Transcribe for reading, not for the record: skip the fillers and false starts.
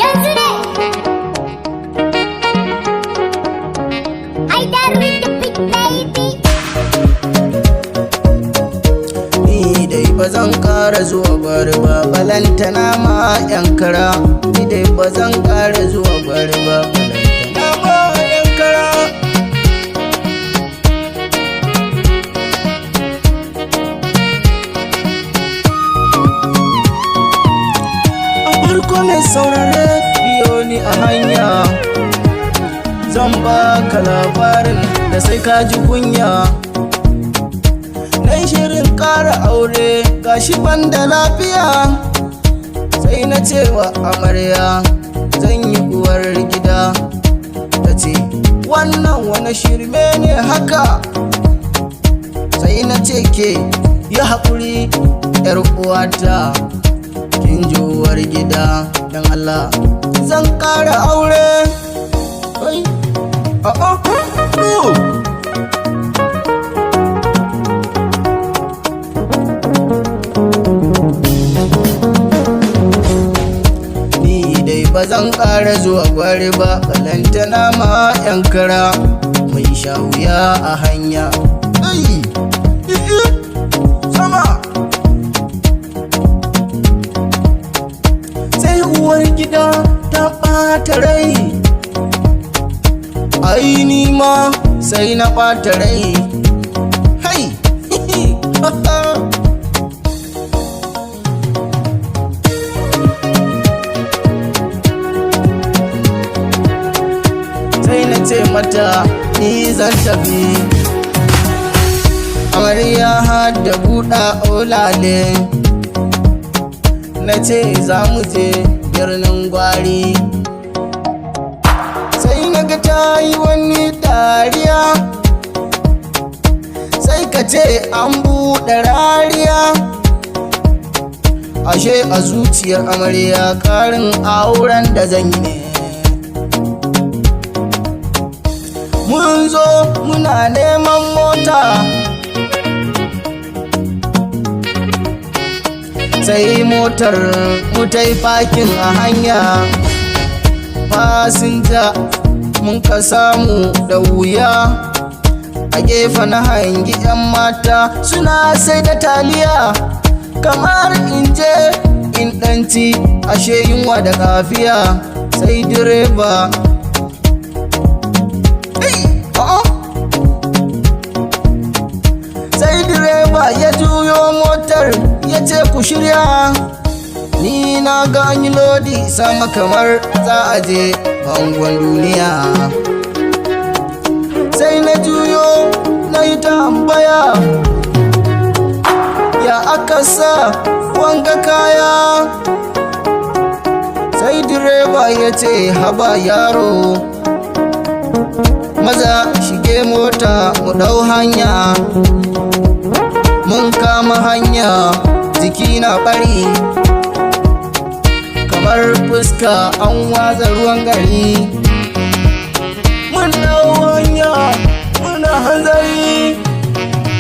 Yanzu ne. Haidar with the big baby. Ni dai ba zan ƙara zuwa gwari ba, balantana ma 'yan kara. Ni dai ba zan ƙara zuwa gwari ba, balantana ma 'yan kara. A farko mai saurare biyo ni a hanya, zan baka labarin da sai ka ji kunya. Nai shirin ƙara aure gashi ban da lafiya, sai na cewa amarya zan yi uwar gida. Ta ce wannan wani shirme ne haka, sai na ce ke yi haƙuri 'yar uwata, kin ji uwar gida don Allah zan ƙara aure. Ba zan ƙara zuwa gwari ba, balantana ma 'yan kara. Mai sha wuya a hanya. Sama sai uwar gida ta ɓata rai, ai ni ma sai na ɓata rai. Hai sai na ce mata ni zan tafi, amarya har da buɗa olale. Na ce za mu je birnin gwari, sai na ga ta yi wani dariya, sai ka ce an buɗe rariya. Ashe a zuciyar amarya ƙarin auren da zan yi ne. Mun zo muna neman mota, sai motar mu ta yi fakin a hanya. Fasinja mun ka samu da wuya, a gefe na hangi 'yan mata suna sai da taliya. Kamar in je in ɗanci, ashe yunwa da kafiya. Sai direba ya juyo motar ya ce ku shirya, ni na ga an yi lodi sama kamar za a je bangon duniya. Sai na juyo na yi tambaya, ya aka sa wanga kaya? Sai direba ya ce haba yaro, maza shige mota mu ɗau hanya. Mun kama hanya jiki na ɓari, kamar fuska an watsa ruwan gari. Mun ɗau hanya muna hanzari,